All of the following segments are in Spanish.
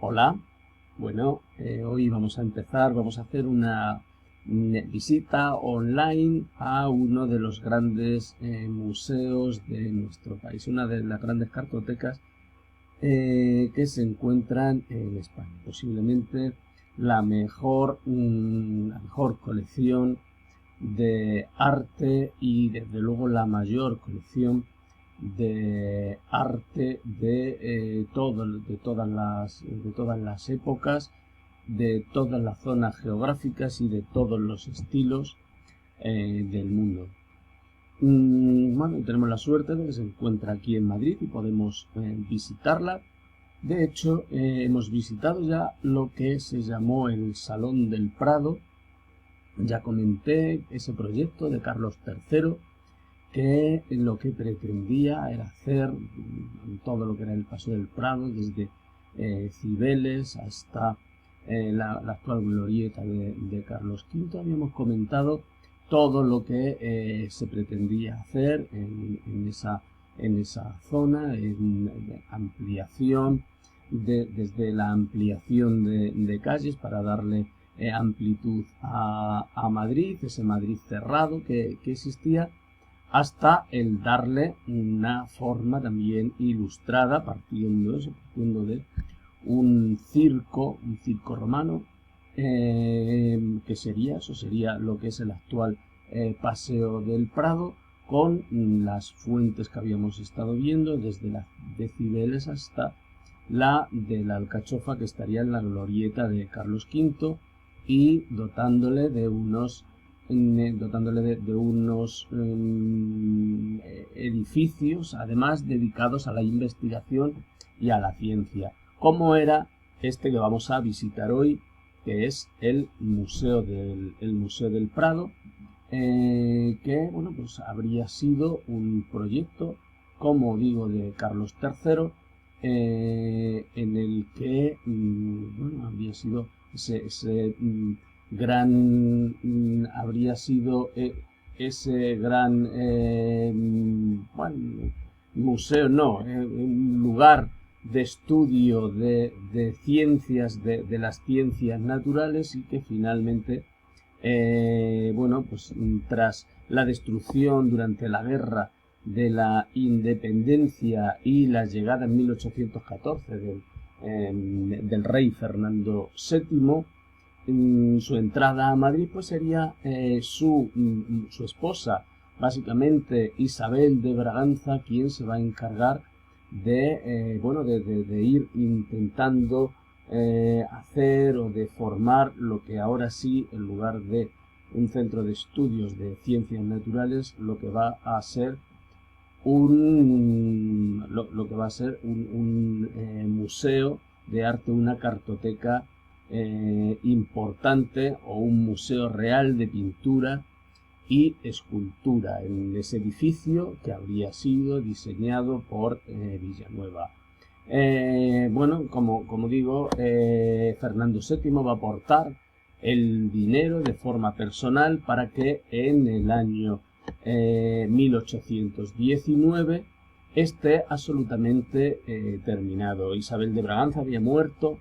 Hola, bueno, hoy vamos a hacer una visita online a uno de los grandes museos de nuestro país, una de las grandes cartotecas que se encuentran en España. Posiblemente la mejor colección de arte y desde luego la mayor colección de arte de todas las épocas, de todas las zonas geográficas y de todos los estilos del mundo. Bueno, tenemos la suerte de que se encuentra aquí en Madrid y podemos visitarla. De hecho, hemos visitado ya lo que se llamó el Salón del Prado. Ya comenté ese proyecto de Carlos III, que lo que pretendía era hacer todo lo que era el Paseo del Prado, desde Cibeles hasta la actual glorieta de Carlos V. Habíamos comentado todo lo que se pretendía hacer en esa zona, en ampliación, desde la ampliación de calles para darle amplitud a Madrid, ese Madrid cerrado que existía, hasta el darle una forma también ilustrada, partiendo de un circo romano, que sería lo que es el actual Paseo del Prado, con las fuentes que habíamos estado viendo, desde las de Cibeles hasta la de la Alcachofa, que estaría en la glorieta de Carlos V, y dotándole de unos edificios, además dedicados a la investigación y a la ciencia, como era este que vamos a visitar hoy, que es el Museo del Prado, que bueno, pues habría sido un proyecto, como digo, de Carlos III, en el que bueno, habría sido habría sido ese gran bueno, museo, no, un lugar de estudio de ciencias, de las ciencias naturales, y que finalmente, bueno, pues tras la destrucción durante la guerra de la independencia y la llegada en 1814 del rey Fernando VII, su entrada a Madrid, pues sería su esposa, básicamente Isabel de Braganza, quien se va a encargar bueno, de ir intentando hacer o de formar lo que ahora sí, en lugar de un centro de estudios de ciencias naturales, lo que va a ser un museo de arte, una cartoteca importante, o un museo real de pintura y escultura, en ese edificio que habría sido diseñado por Villanueva. Bueno, como digo, Fernando VII va a aportar el dinero de forma personal para que en el año 1819 esté absolutamente terminado. Isabel de Braganza había muerto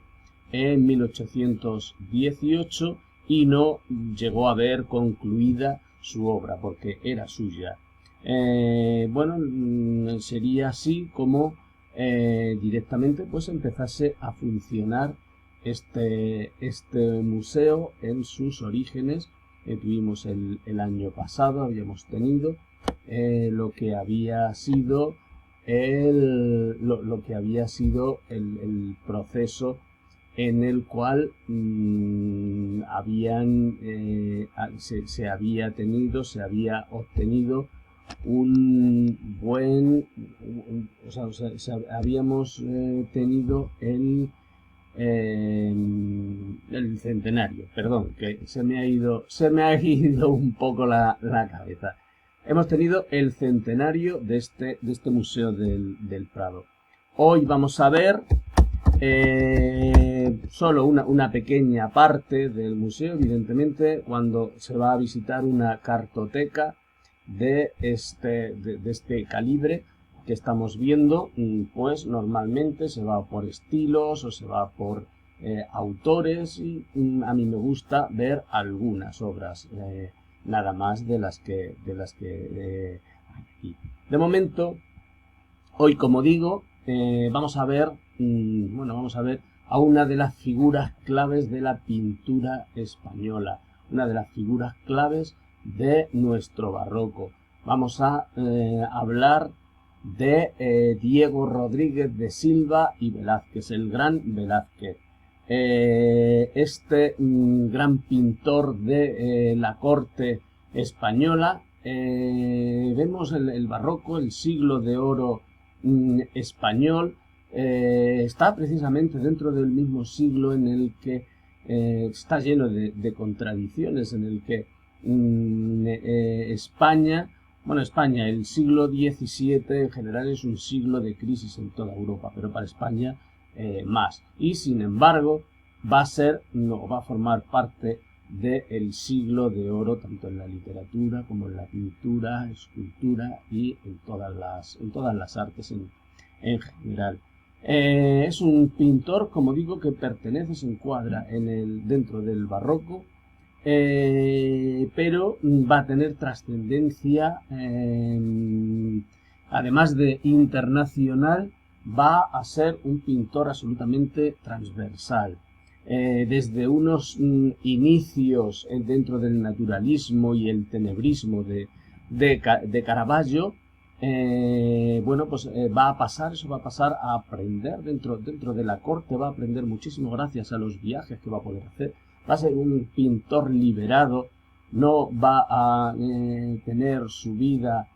en 1818 y no llegó a ver concluida su obra porque era suya. Bueno, sería así como directamente pues empezase a funcionar este museo en sus orígenes. Tuvimos el año pasado, habíamos tenido lo que había sido lo que había sido el proceso en el cual se había obtenido un buen, habíamos tenido el centenario, perdón, que se me ha ido un poco la cabeza. Hemos tenido el centenario de este Museo del Prado. Hoy vamos a ver solo una pequeña parte del museo. Evidentemente, cuando se va a visitar una cartoteca de este calibre, que estamos viendo, pues normalmente se va por estilos o se va por autores, y a mí me gusta ver algunas obras, nada más de las que hay aquí. De momento, hoy, como digo, vamos a ver a una de las figuras claves de la pintura española, una de las figuras claves de nuestro barroco. Vamos a hablar de Diego Rodríguez de Silva y Velázquez, el gran Velázquez. Este gran pintor de la corte española. Vemos el barroco, el siglo de oro español, está precisamente dentro del mismo siglo en el que está lleno de contradicciones, en el que España, el siglo XVII en general es un siglo de crisis en toda Europa, pero para España más. Y sin embargo va a formar parte del siglo de oro tanto en la literatura como en la pintura, escultura y en todas las artes en general. Es un pintor, como digo, que se encuadra dentro del barroco, pero va a tener trascendencia, además de internacional, va a ser un pintor absolutamente transversal. Desde unos inicios dentro del naturalismo y el tenebrismo de Caravaggio, va a pasar a aprender dentro de la corte, va a aprender muchísimo gracias a los viajes que va a poder hacer. Va a ser un pintor liberado, no va a tener su vida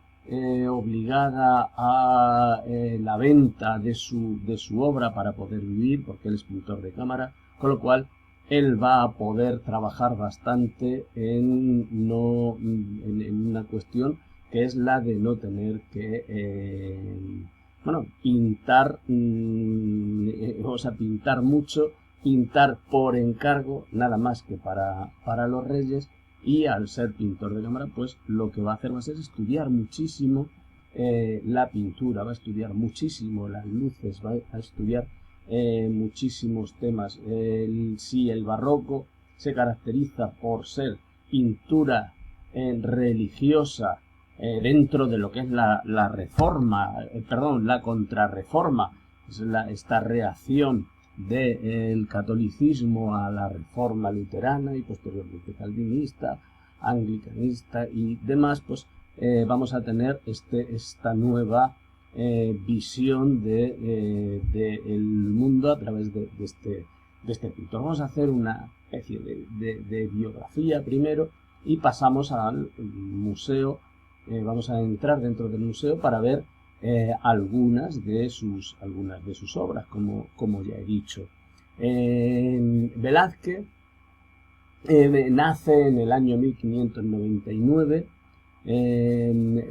obligada a la venta de su obra para poder vivir, porque él es pintor de cámara, con lo cual él va a poder trabajar bastante en una cuestión que es la de no tener que pintar, pintar mucho, pintar por encargo, nada más que para los reyes. Y al ser pintor de cámara, pues lo que va a hacer va a ser estudiar muchísimo la pintura, va a estudiar muchísimo las luces, va a estudiar muchísimos temas. Si el barroco se caracteriza por ser pintura religiosa, dentro de lo que es la contrarreforma, esta reacción del catolicismo a la reforma luterana y posteriormente calvinista, anglicanista y demás, pues vamos a tener esta nueva visión del mundo a través de este pintor. Vamos a hacer una especie de biografía primero y pasamos al museo. Vamos a entrar dentro del museo para ver algunas de sus obras, como ya he dicho. Velázquez nace en el año 1599.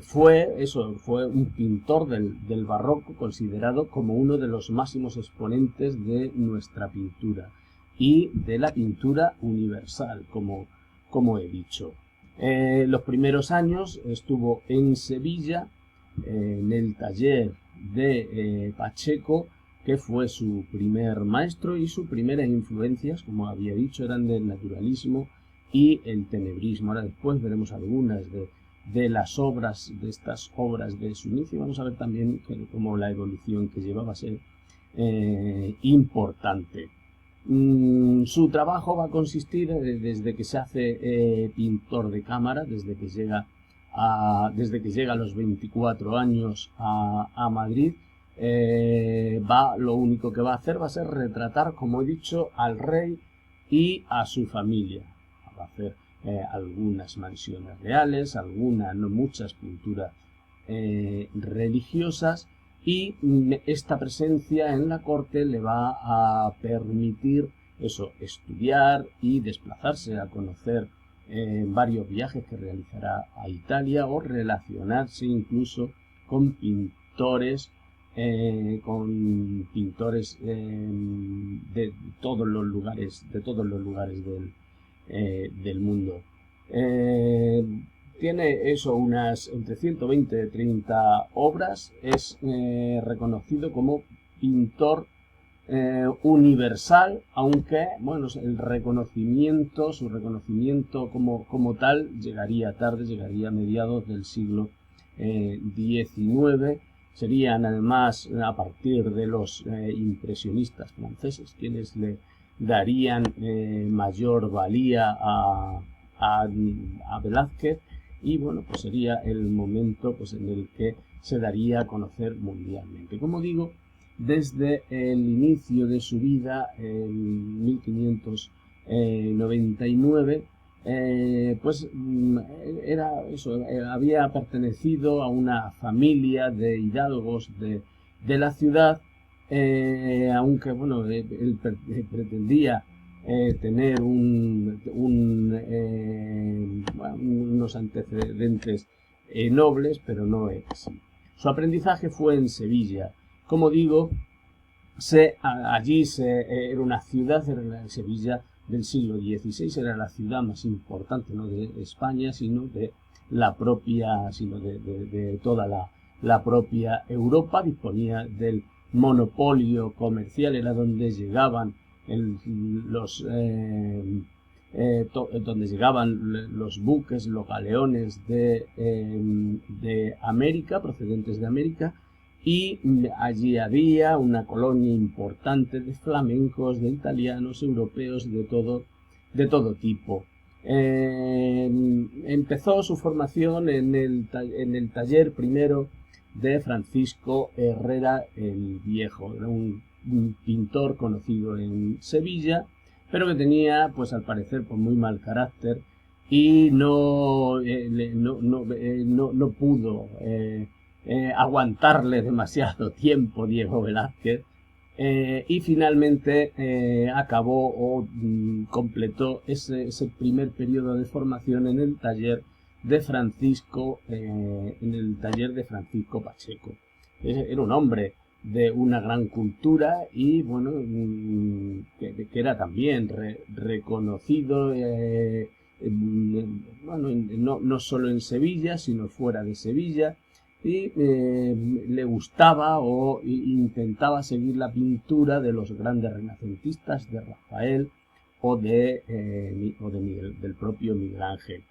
Fue un pintor del barroco, considerado como uno de los máximos exponentes de nuestra pintura y de la pintura universal, como he dicho. Los primeros años estuvo en Sevilla, en el taller de Pacheco, que fue su primer maestro, y sus primeras influencias, como había dicho, eran del naturalismo y el tenebrismo. Ahora después veremos algunas de estas obras de su inicio. Vamos a ver también cómo la evolución que lleva va a ser importante. Su trabajo va a consistir desde que se hace pintor de cámara, desde que llega a los 24 años a Madrid. Lo único que va a hacer va a ser retratar, como he dicho, al rey y a su familia. Va a hacer algunas mansiones reales, no muchas pinturas religiosas, y esta presencia en la corte le va a permitir estudiar y desplazarse a conocer varios viajes que realizará a Italia, o relacionarse incluso con pintores de todos los lugares del mundo. tiene eso, unas entre 120 y 30 obras. Es reconocido como pintor universal, aunque bueno, su reconocimiento como tal llegaría tarde, llegaría a mediados del siglo XIX. Serían además a partir de los impresionistas franceses quienes le darían mayor valía a Velázquez, y bueno, pues sería el momento pues en el que se daría a conocer mundialmente. Como digo, desde el inicio de su vida, en 1599, pues era eso, había pertenecido a una familia de hidalgos de la ciudad, aunque bueno, él pretendía tener unos antecedentes nobles, pero no era así. Su aprendizaje fue en Sevilla. Como digo, era una ciudad, era Sevilla del siglo XVI, era la ciudad más importante, no de España, sino de la propia, de toda la propia Europa. Disponía del monopolio comercial, era donde llegaban donde llegaban los buques, los galeones de América, procedentes de América, y allí había una colonia importante de flamencos, de italianos, europeos, de todo tipo. Empezó su formación en el taller primero de Francisco Herrera el Viejo. Era un pintor conocido en Sevilla, pero que tenía, pues al parecer, pues, muy mal carácter, y no pudo aguantarle demasiado tiempo Diego Velázquez, y finalmente acabó o completó ese primer periodo de formación en el taller de Francisco Pacheco. Era un hombre de una gran cultura y bueno, que era también reconocido, bueno, no solo en Sevilla, sino fuera de Sevilla, y le gustaba o intentaba seguir la pintura de los grandes renacentistas, de Rafael o del propio Miguel Ángel.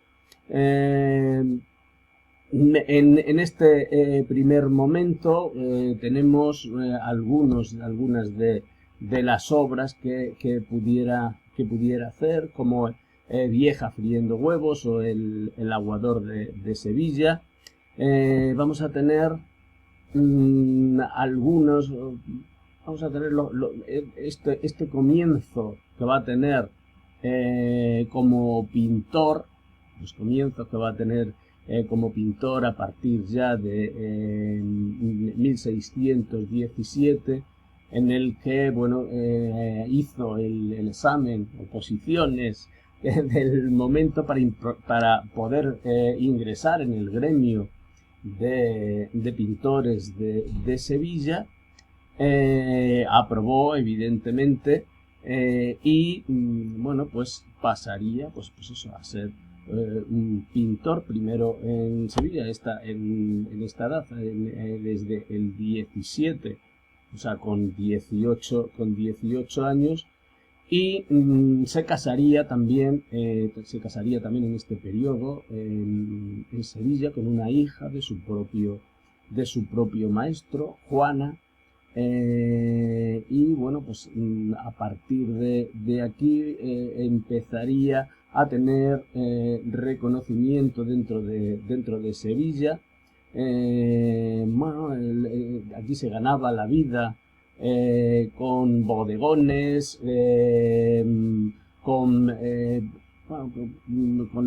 En este primer momento tenemos algunas de las obras que pudiera hacer, como Vieja friendo huevos o el aguador de Sevilla. Vamos a tener este comienzo que va a tener como pintor, los comienzos que va a tener como pintor a partir ya de 1617, en el que bueno, hizo el examen, oposiciones del momento para poder ingresar en el gremio de pintores de Sevilla. Aprobó evidentemente, y bueno, pues pasaría pues eso, a ser un pintor primero en Sevilla, en esta edad, desde el 17, o sea, con 18 años, y se casaría también en este periodo en Sevilla con una hija de su propio maestro, Juana. Y bueno, pues a partir de aquí empezaría a tener reconocimiento dentro de Sevilla. Bueno, aquí se ganaba la vida con bodegones, con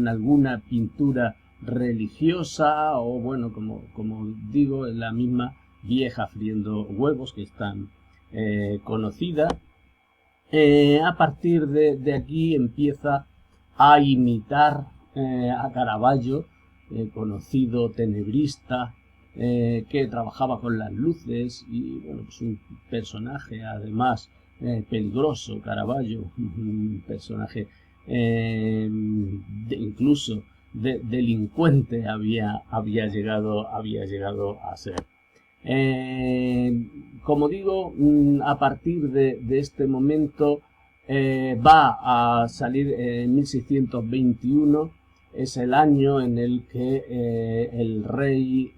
alguna pintura religiosa, o bueno, como digo, la misma Vieja friendo huevos, que es tan conocida. A partir de aquí empieza a imitar a Caravaggio, conocido tenebrista, que trabajaba con las luces, y bueno, pues un personaje además peligroso, Caravaggio, un personaje incluso delincuente había llegado a ser. Como digo, a partir de este momento va a salir en 1621, es el año en el que el rey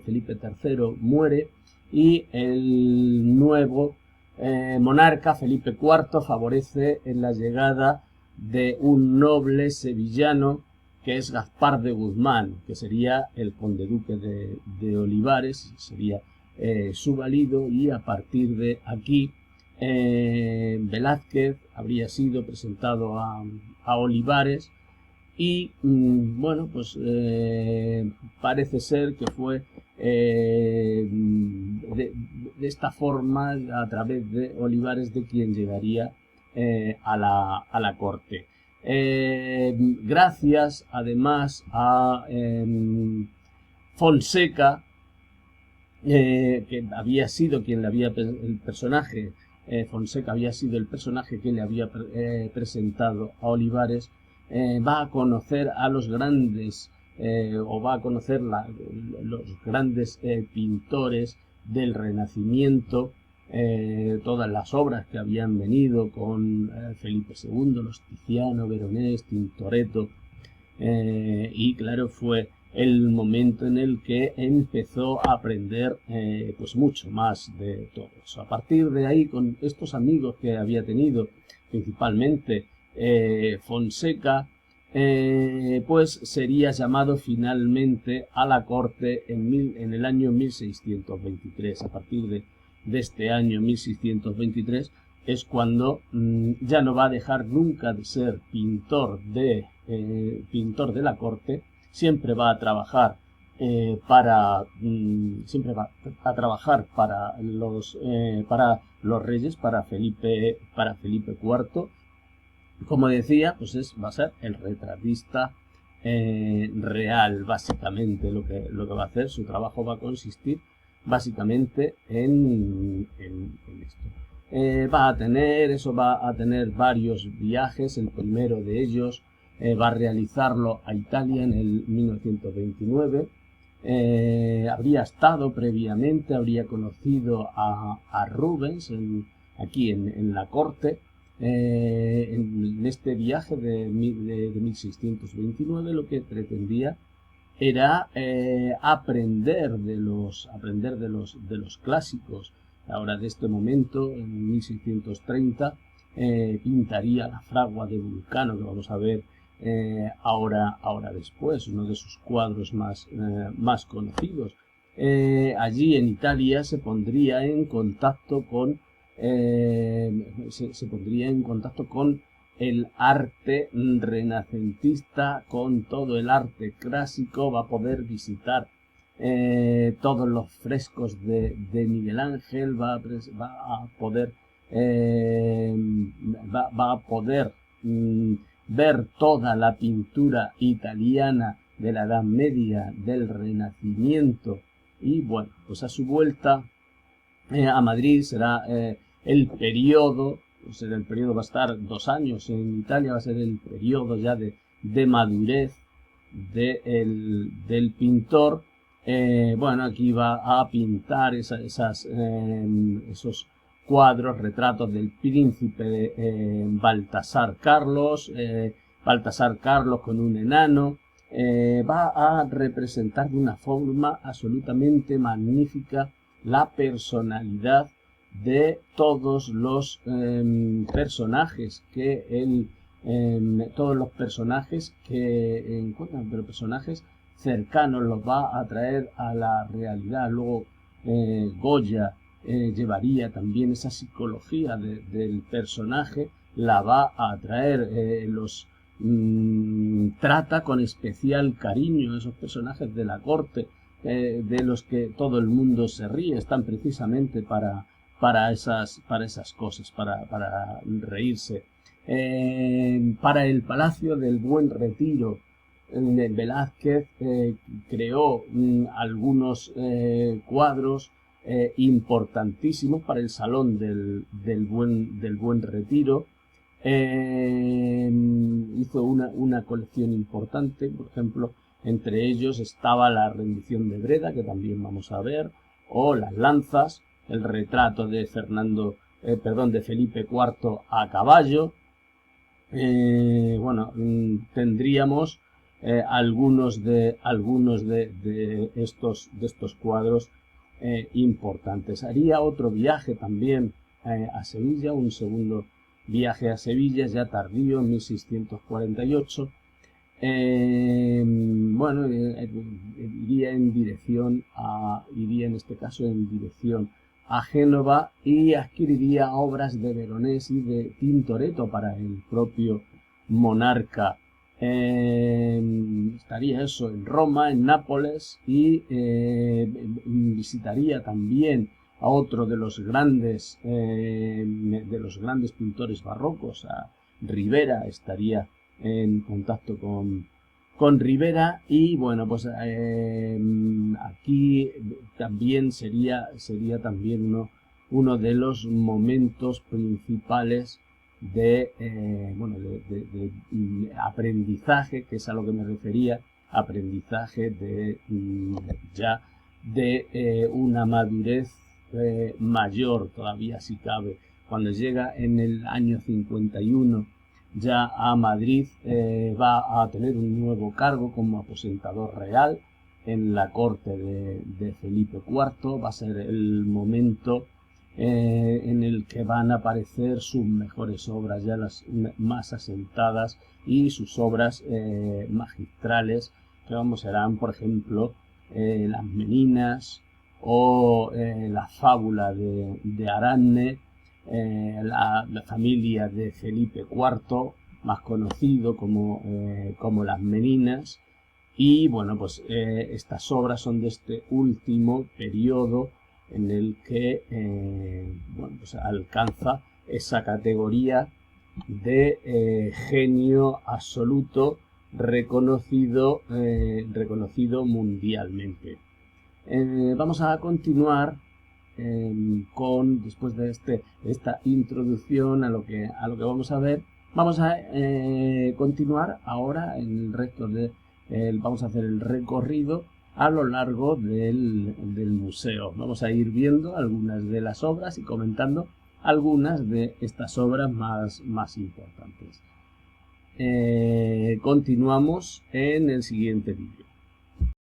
Felipe III muere y el nuevo monarca Felipe IV favorece en la llegada de un noble sevillano que es Gaspar de Guzmán, que sería el conde duque de Olivares, sería su valido, y a partir de aquí Velázquez habría sido presentado a Olivares y bueno, pues parece ser que fue de esta forma, a través de Olivares, de quien llegaría a la corte. Gracias además a Fonseca, que había sido quien le había el personaje, Fonseca había sido el personaje que le había presentado a Olivares, va a conocer a los grandes o va a conocer los grandes pintores del Renacimiento, todas las obras que habían venido con Felipe II, los Tiziano, Veronés, Tintoretto, y claro, fue el momento en el que empezó a aprender pues mucho más de todo eso. A partir de ahí, con estos amigos que había tenido, principalmente Fonseca, pues sería llamado finalmente a la corte en el año 1623. A partir de este año 1623 es cuando ya no va a dejar nunca de ser pintor de la corte. Siempre va a trabajar siempre va a trabajar para los reyes, para Felipe IV. Como decía, pues va a ser el retratista real, básicamente. Lo que va a hacer, su trabajo va a consistir básicamente en esto. Va a tener varios viajes. El primero de ellos va a realizarlo a Italia en el 1929. Habría estado previamente, habría conocido a Rubens aquí en la corte. En este viaje de 1629 lo que pretendía era aprender de los clásicos. Ahora, de este momento, en 1630, pintaría la fragua de Vulcano, que vamos a ver ahora después, uno de sus cuadros más conocidos. Allí en Italia se pondría en contacto con el arte renacentista, con todo el arte clásico. Va a poder visitar todos los frescos de Miguel Ángel, va a poder ver toda la pintura italiana de la Edad Media, del Renacimiento, y bueno, pues a su vuelta a Madrid será el periodo, va a estar 2 años en Italia, va a ser el periodo ya de madurez del pintor. Bueno, aquí va a pintar esos cuadros, retratos del príncipe Baltasar Carlos con un enano. Va a representar de una forma absolutamente magnífica la personalidad de todos los personajes que encuentran, pero personajes cercanos, los va a traer a la realidad. Luego Goya llevaría también esa psicología del personaje, la va a traer, trata con especial cariño esos personajes de la corte, de los que todo el mundo se ríe. Están precisamente para esas cosas, para reírse. Para el Palacio del Buen Retiro, Velázquez creó algunos cuadros importantísimos para el Salón del Buen Retiro. Hizo una colección importante, por ejemplo, entre ellos estaba la rendición de Breda, que también vamos a ver, o las lanzas, el retrato de de Felipe IV a caballo. Bueno, tendríamos algunos de estos cuadros importantes. Haría otro viaje también a Sevilla, un segundo viaje a Sevilla, ya tardío, en 1648. Bueno, iría en este caso en dirección a Génova y adquiriría obras de Veronés y de Tintoretto para el propio monarca. Estaría eso en Roma, en Nápoles, y visitaría también a otro de los grandes pintores barrocos, a Ribera. Estaría en contacto con Ribera, y bueno, pues aquí también sería también uno de los momentos principales de aprendizaje, que es a lo que me refería, aprendizaje de una madurez mayor todavía, si cabe. Cuando llega en el año 51 ya a Madrid, va a tener un nuevo cargo como aposentador real en la corte de Felipe IV. Va a ser el momento en el que van a aparecer sus mejores obras, ya las más asentadas, y sus obras magistrales, que serán, por ejemplo, Las Meninas, o la fábula de Aranne, la familia de Felipe IV, más conocido como Las Meninas. Y bueno, pues estas obras son de este último periodo en el que pues alcanza esa categoría de genio absoluto, reconocido mundialmente. Vamos a continuar después de esta introducción a lo que vamos a ver. Vamos a continuar ahora en el resto vamos a hacer el recorrido a lo largo del museo. Vamos a ir viendo algunas de las obras y comentando algunas de estas obras más importantes. Continuamos en el siguiente vídeo.